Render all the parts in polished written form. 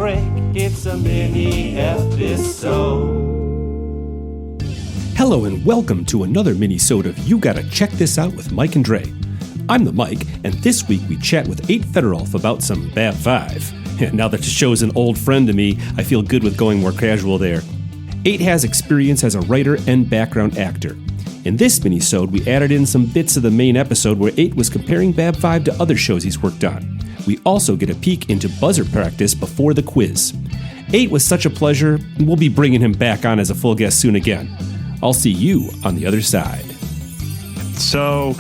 break. It's a mini episode. Hello and welcome to another Minisode of You Gotta Check This Out with Mike and Dre. I'm the Mike, and this week we chat with Ait Recommends about some Bab 5. And now that the show's an old friend to me, I feel good with going more casual there. Ait has experience as a writer and background actor. In this Minisode, we added in some bits of the main episode where Ait was comparing Bab 5 to other shows he's worked on. We also get a peek into buzzer practice before the quiz. Ait was such a pleasure, and we'll be bringing him back on as a full guest soon again. I'll see you on the other side. So,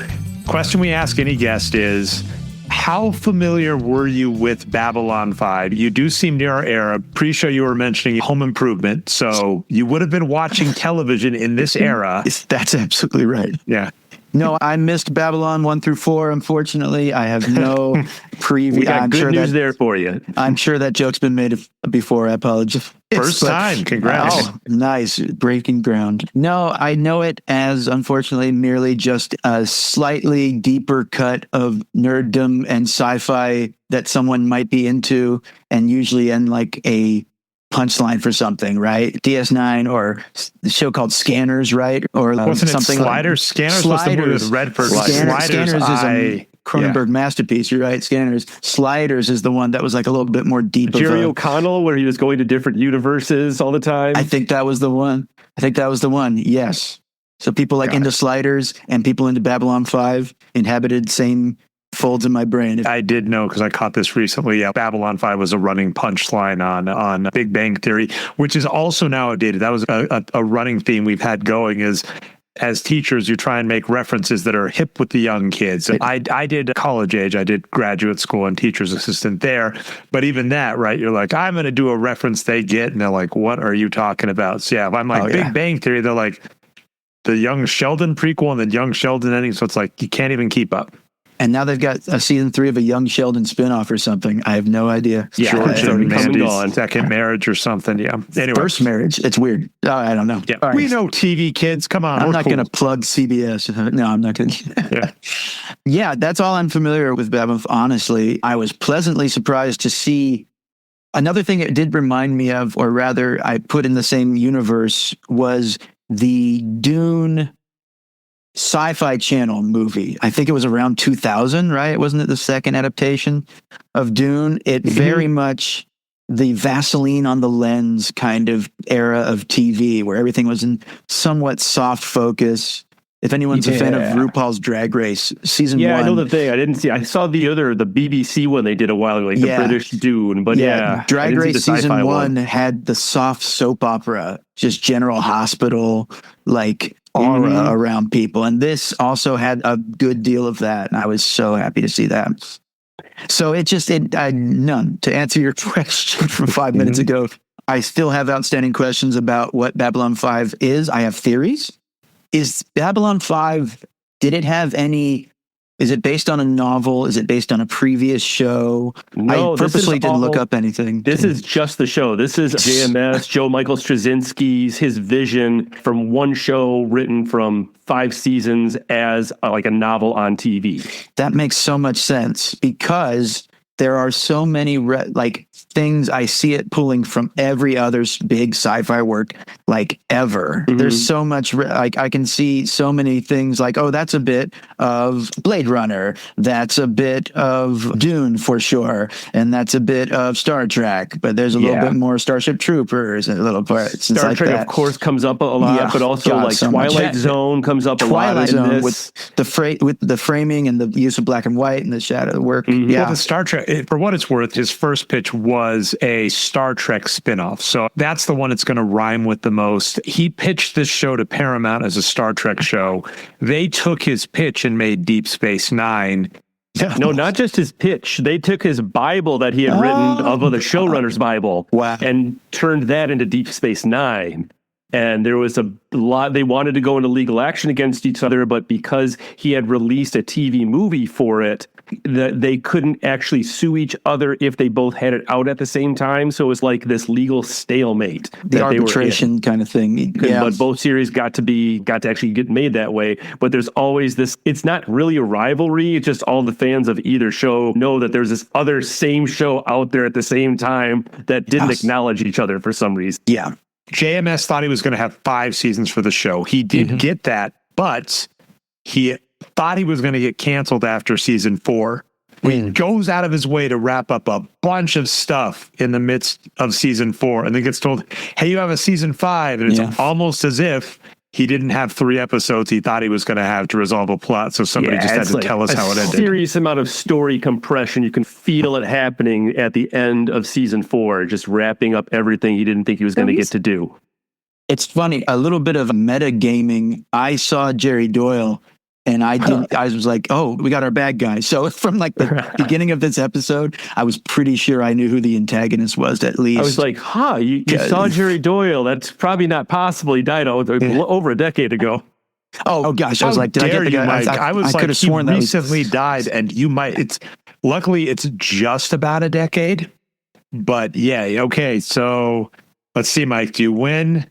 question we ask any guest is, how familiar were you with Babylon 5? You do seem near our era. Pre-show you were mentioning Home Improvement, so you would have been watching television in this era. That's absolutely right. Yeah. No, I missed Babylon 1 through 4, unfortunately. I have no preview. We got good news there for you. I'm sure that joke's been made before. I apologize. First time. Congrats. Oh, nice. Breaking ground. No, I know it as, unfortunately, merely just a slightly deeper cut of nerddom and sci-fi that someone might be into, and usually in like a punchline for something, right? DS9 or the show called Scanners, right? Or wasn't something it Sliders? Like, Scanners was the movie with Redford. Scanners is a Cronenberg masterpiece. You're right. Scanners. Sliders is the one that was like a little bit more deep. Jerry O'Connell, where he was going to different universes all the time. I think that was the one. Yes. So people like into Sliders and people into Babylon 5 inhabited same folds in my brain. I did know because I caught this recently. Yeah, Babylon 5 was a running punchline on Big Bang Theory, which is also now outdated. That was a running theme we've had going is, as teachers, you try and make references that are hip with the young kids. I did college age. I did graduate school and teacher's assistant there. But even that, right, you're like, I'm going to do a reference they get. And they're like, what are you talking about? So yeah, if I'm like Big Bang Theory, they're like the Young Sheldon prequel and then Young Sheldon ending. So it's like, you can't even keep up. And now they've got a season 3 of a Young Sheldon spinoff or something. I have no idea. Yeah, George and Mandy's second second marriage or something. Yeah. Anyway. First marriage. It's weird. Oh, I don't know. Yeah. Right. We know TV kids. Come on. I'm not going to plug CBS. No, I'm not going to. Yeah, that's all I'm familiar with Babylon. Honestly, I was pleasantly surprised to see another thing it did remind me of, or rather I put in the same universe, was the Dune Sci-Fi Channel movie. I think it was around 2000, right? Wasn't it the second adaptation of Dune? It very much the Vaseline on the lens kind of era of TV where everything was in somewhat soft focus. If anyone's a fan of RuPaul's Drag Race, season 1. Yeah, I know the thing. I saw the BBC one they did a while ago, like the British Dune. But Drag Race season 1 had the soft soap opera, just General Hospital, like aura around people. And this also had a good deal of that. And I was so happy to see that. So none. To answer your question from 5 minutes ago, I still have outstanding questions about what Babylon 5 is. I have theories. Is Babylon 5, is it based on a novel? Is it based on a previous show? No, I purposely didn't look up anything. This is just the show. This is JMS, Joe Michael Straczynski's, his vision from one show written from 5 seasons as like a novel on TV. That makes so much sense because there are so many things. I see it pulling from every other big sci-fi work ever. There's so much I can see so many things like, oh, that's a bit of Blade Runner, that's a bit of Dune for sure, and that's a bit of Star Trek, but there's a little bit more Starship Troopers and little parts. Star Trek, of course, comes up a lot, but also Twilight Zone comes up a lot. Twilight Zone with the framing and the use of black and white and the shadow work. Well, the Star Trek, for what it's worth, his first pitch was a Star Trek spinoff. So that's the one that's going to rhyme with the most. He pitched this show to Paramount as a Star Trek show. They took his pitch and made Deep Space Nine. No, not just his pitch. They took his Bible that he had written of the showrunner's Bible and turned that into Deep Space Nine. And there was a lot, they wanted to go into legal action against each other, but because he had released a TV movie for it, that they couldn't actually sue each other if they both had it out at the same time. So it was like this legal stalemate. The arbitration kind of thing. Yeah. But both series got to actually get made that way. But there's always this, it's not really a rivalry. It's just all the fans of either show know that there's this other same show out there at the same time that didn't acknowledge each other for some reason. Yeah. JMS thought he was going to have 5 seasons for the show. He did get that, but he thought he was going to get canceled after season 4. He goes out of his way to wrap up a bunch of stuff in the midst of season 4 and then gets told, hey, you have a season 5. And it's almost as if he didn't have 3 episodes he thought he was going to have to resolve a plot. So somebody just had to tell us how it ended. Serious amount of story compression. You can feel it happening at the end of season 4, just wrapping up everything he didn't think he was going to get to do. It's funny, a little bit of metagaming. I saw Jerry Doyle and I was like, oh, we got our bad guy. So from like the beginning of this episode, I was pretty sure I knew who the antagonist was at least. I was like, you saw Jerry Doyle. That's probably not possible. He died over a decade ago. Oh gosh. I was like, did I get the guy? I was like, he recently died and you might, luckily it's just about a decade, but yeah. Okay. So let's see, Mike, do you win?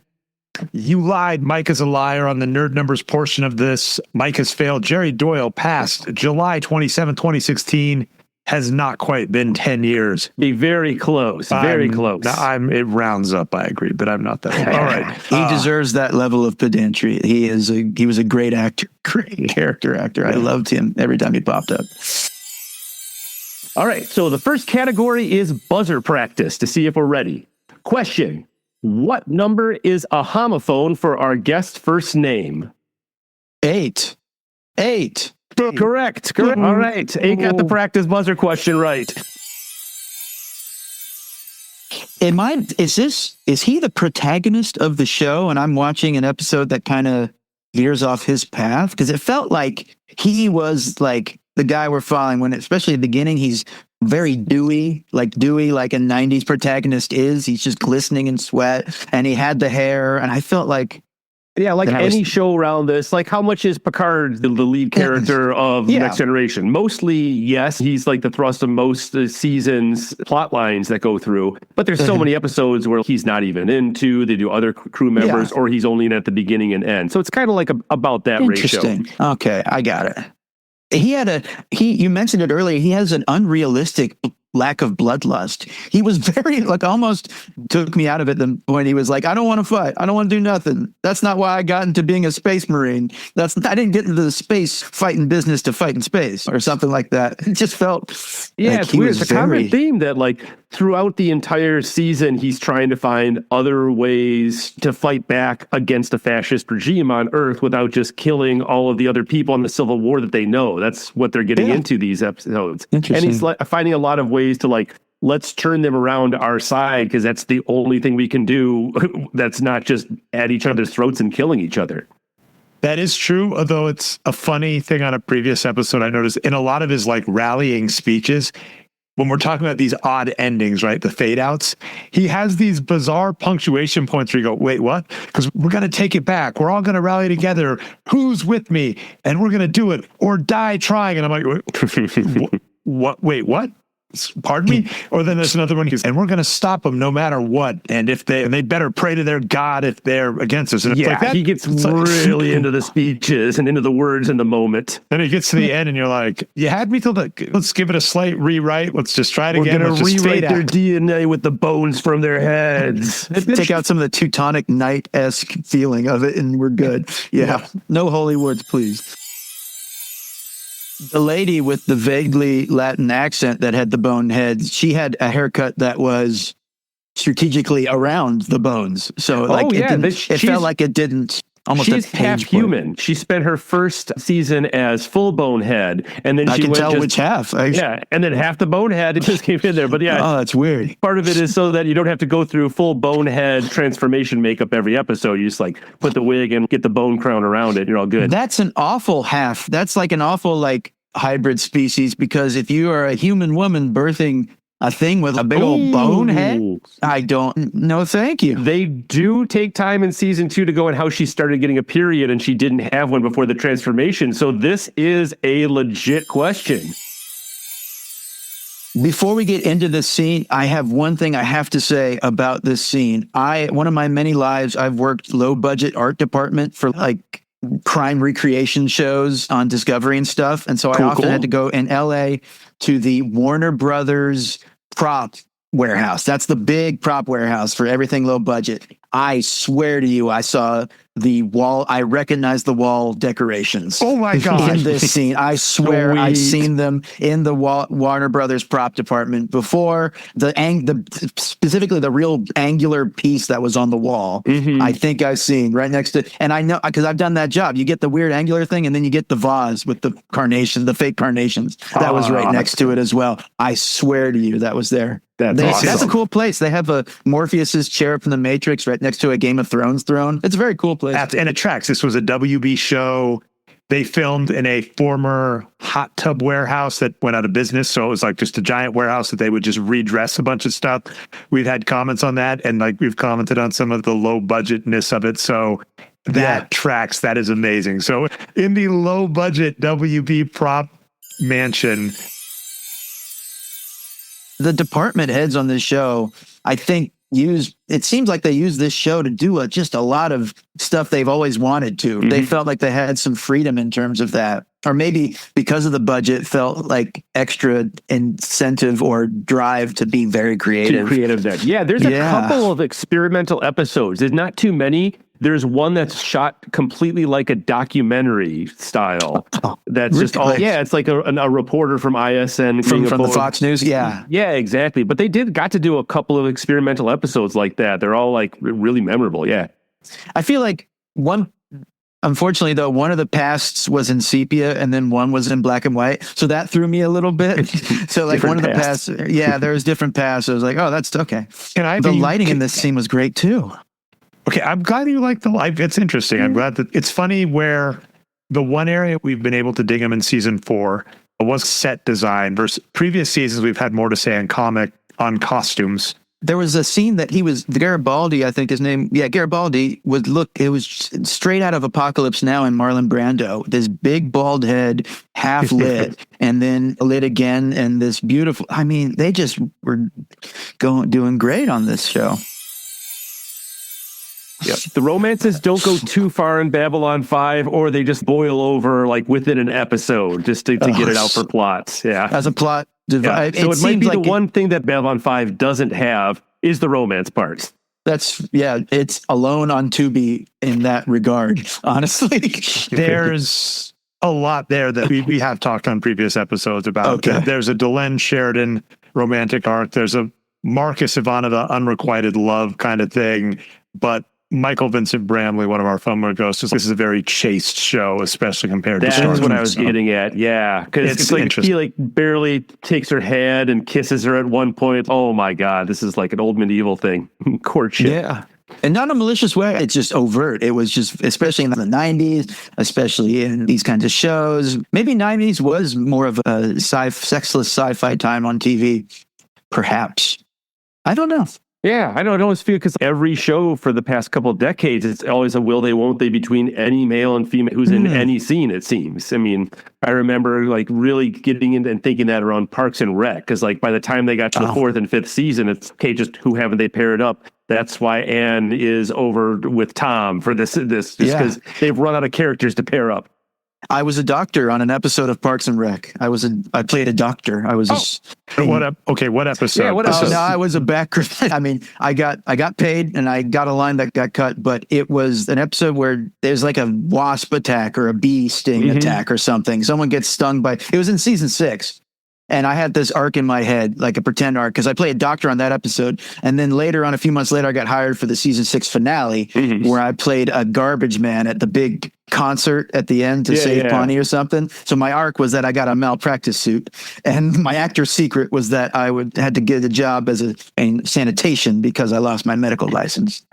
You lied. Mike is a liar on the nerd numbers portion of this. Mike has failed. Jerry Doyle passed July 27, 2016. Has not quite been 10 years. Be very close. Very close. It rounds up, I agree, but I'm not that old. All right. He deserves that level of pedantry. He was a great actor, great character actor. I loved him every time he popped up. All right. So the first category is buzzer practice to see if we're ready. Question. What number is a homophone for our guest's first name? 8. Correct. All right. 8 got the practice buzzer question right. Is he the protagonist of the show and I'm watching an episode that kind of veers off his path? Because it felt like he was like the guy we're following when, especially at the beginning, he's very dewy like a 90s protagonist is. He's just glistening in sweat and he had the hair and I felt like any show around this, like how much is Picard the lead character of Next Generation? Mostly, yes, he's like the thrust of most seasons plot lines that go through, but there's so many episodes where he's not even into, they do other crew members or he's only in at the beginning and end. So it's kind of like about that ratio. Okay, I got it. You mentioned it earlier, he has an unrealistic lack of bloodlust. He was very, almost took me out of it when he was like, I don't want to fight. I don't want to do nothing. That's not why I got into being a space marine. I didn't get into the space fighting business to fight in space or something like that. It just felt it's weird. It's a common theme that throughout the entire season, he's trying to find other ways to fight back against a fascist regime on Earth without just killing all of the other people in the Civil War that they know. That's what they're getting into these episodes. And he's finding a lot of ways to let's turn them around to our side because that's the only thing we can do that's not just at each other's throats and killing each other. That is true, although it's a funny thing on a previous episode I noticed in a lot of his rallying speeches, when we're talking about these odd endings, right, the fade outs, he has these bizarre punctuation points where you go, wait, what? Because we're going to take it back. We're all going to rally together. Who's with me? And we're going to do it or die trying. And I'm like, what? Wait, what? Pardon me? Or then there's another one, and we're going to stop them no matter what. And they better pray to their God if they're against us. And it's like that, he gets really into the speeches and into the words in the moment. Then he gets to the end and you're like, you had me till let's give it a slight rewrite. Let's just try it again. We're going to rewrite their DNA with the bones from their heads. Take out some of the Teutonic Knight-esque feeling of it and we're good. Yeah. No holy words, please. The lady with the vaguely Latin accent that had the bonehead, she had a haircut that was strategically around the bones. So it felt like it didn't almost. She's half human. She spent her first season as full bonehead, and then I can tell which half. And then half the bonehead it just came in there. But oh, that's weird. Part of it is so that you don't have to go through full bonehead transformation makeup every episode. You just put the wig and get the bone crown around it. You're all good. That's an awful half. That's an awful hybrid species, because if you are a human woman birthing A thing with a big old bonehead? I don't. No, thank you. They do take time in season 2 to go on how she started getting a period and she didn't have one before the transformation. So this is a legit question. Before we get into this scene, I have one thing I have to say about this scene. One of my many lives, I've worked low budget art department for like crime recreation shows on Discovery and stuff. And so I often had to go in LA to the Warner Brothers prop warehouse. That's the big prop warehouse for everything low budget. I swear to you, I saw the wall. I recognized the wall decorations. Oh my God. In this scene. I swear I've seen them in the Warner Brothers prop department before. Specifically the real angular piece that was on the wall. Mm-hmm. I think I've seen right next to, and I know because I've done that job. You get the weird angular thing and then you get the vase with the carnation, the fake carnations. That was right next to it as well. I swear to you, that was there. That's awesome. That's a cool place. They have a Morpheus's chair from the Matrix right next to a Game of Thrones throne. It's a very cool place. And it tracks. This was a WB show. They filmed in a former hot tub warehouse that went out of business. So it was like just a giant warehouse that they would just redress a bunch of stuff. We've had comments on that. And like we've commented on some of the low budgetness of it. So that tracks. That is amazing. So in the low budget WB prop mansion, the department heads on this show, I think, it seems like they use this show to do just a lot of stuff they've always wanted to. Mm-hmm. They felt like they had some freedom in terms of that. Or maybe because of the budget, felt like extra incentive or drive to be very creative. Yeah, there's a couple of experimental episodes. There's not too many. There's one that's shot completely like a documentary style. That's just all. Yeah, it's like a reporter from ISN from the Fox News. Yeah, exactly. But they got to do a couple of experimental episodes like that. They're all like really memorable. Yeah, I feel like unfortunately, though, one of the pasts was in sepia and then one was in black and white. So that threw me a little bit. So like one of the pasts, there was different pasts. I was like, oh, that's okay. The lighting in this scene was great too. Okay, I'm glad you like the light. It's interesting. I'm glad that it's funny where the one area we've been able to dig him in season 4 was set design versus previous seasons. We've had more to say on costumes. There was a scene that Garibaldi, I think his name, Garibaldi it was straight out of Apocalypse Now and Marlon Brando. This big bald head, half lit, and then lit again, and this beautiful, they just were doing great on this show. Yep. The romances don't go too far in Babylon 5, or they just boil over like within an episode just to get it out for plots. Yeah. As a plot device. So it might be the one thing that Babylon 5 doesn't have is the romance parts. It's alone on Tubi in that regard, honestly. There's a lot there that we have talked on previous episodes about. Okay. There's a Delenn Sheridan romantic arc. There's a Marcus Ivanova unrequited love kind of thing. But Michael Vincent Bramley, one of our Filmer Ghosts, this is a very chaste show, especially compared to Star Trek. That's what I was getting at. Yeah, because it's like he like barely takes her hand and kisses her at one point. Oh my God, this is like an old medieval thing, courtship. Yeah, and not in a malicious way. It's just overt. It was just, especially in the 90s, especially in these kinds of shows. Maybe 90s was more of a sexless sci-fi time on TV, perhaps. I don't know. Yeah, I know. I always feel because every show for the past couple of decades, it's always a will they, won't they between any male and female who's in any scene, it seems. I mean, I remember like really getting into and thinking that around Parks and Rec, because like by the time they got to the 4th and 5th season, it's okay, just who haven't they paired up? That's why Anne is over with Tom for this just because they've run out of characters to pair up. I was a doctor on an episode of Parks and Rec. I played a doctor. I was what episode? Yeah, what episode? No, I was a background. I got paid and I got a line that got cut, but it was an episode where there's like a wasp attack or a bee sting attack or something. Someone gets stung it was in season 6. And I had this arc in my head, like a pretend arc, because I played a doctor on that episode. And then later on, a few months later, I got hired for the season 6 finale, where I played a garbage man at the big concert at the end to save Pawnee or something. So my arc was that I got a malpractice suit. And my actor's secret was that I had to get a job as in sanitation because I lost my medical license.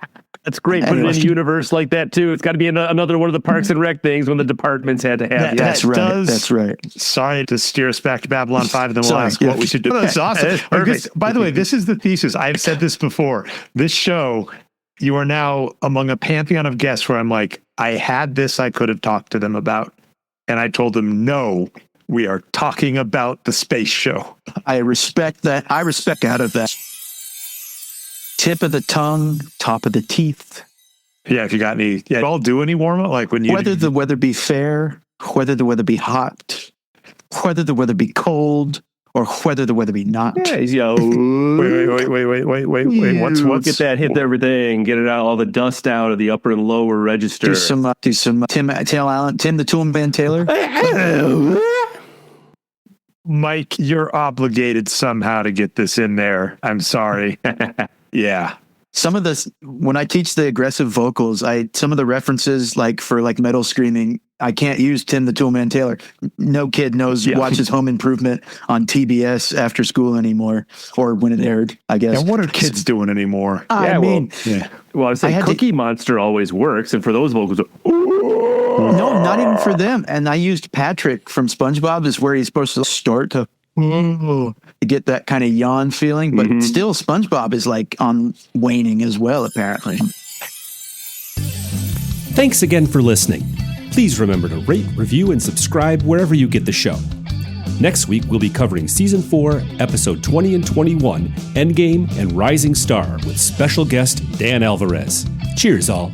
That's great. Put it in a universe like that too. It's got to be another one of the Parks and Rec things when the departments had to have. That's right. That's right. Sorry to steer us back to Babylon 5, and then we'll ask what we should do. No, that's awesome. By the way, this is the thesis. I've said this before. This show, you are now among a pantheon of guests where I'm like, I had this I could have talked to them about. And I told them, no, we are talking about the space show. I respect that. I respect out of that. Tip of the tongue, top of the teeth. Yeah, if you got any, I'll do any warm up, like when you. Whether the weather be fair, whether the weather be hot, whether the weather be cold, or whether the weather be not. Yeah, he's wait. What's get that hit everything, get it out, all the dust out of the upper and lower register. Do some Tim the Toolman Taylor. Mike, you're obligated somehow to get this in there. I'm sorry. Yeah. Some of this, when I teach the aggressive vocals, some of the references, like for like metal screaming, I can't use Tim the Toolman Taylor. No kid watches Home Improvement on TBS after school anymore, or when it aired, I guess. And what are kids doing anymore? I mean, well, I was saying Cookie Monster always works, and for those vocals, no, not even for them. And I used Patrick from SpongeBob is where he's supposed to start to get that kind of yawn feeling, but still SpongeBob is like on waning as well, apparently. Thanks again for listening. Please remember to rate, review, and subscribe wherever you get the show. Next week, we'll be covering Season 4, Episode 20 and 21, Endgame and Rising Star with special guest Dan Alvarez. Cheers, all.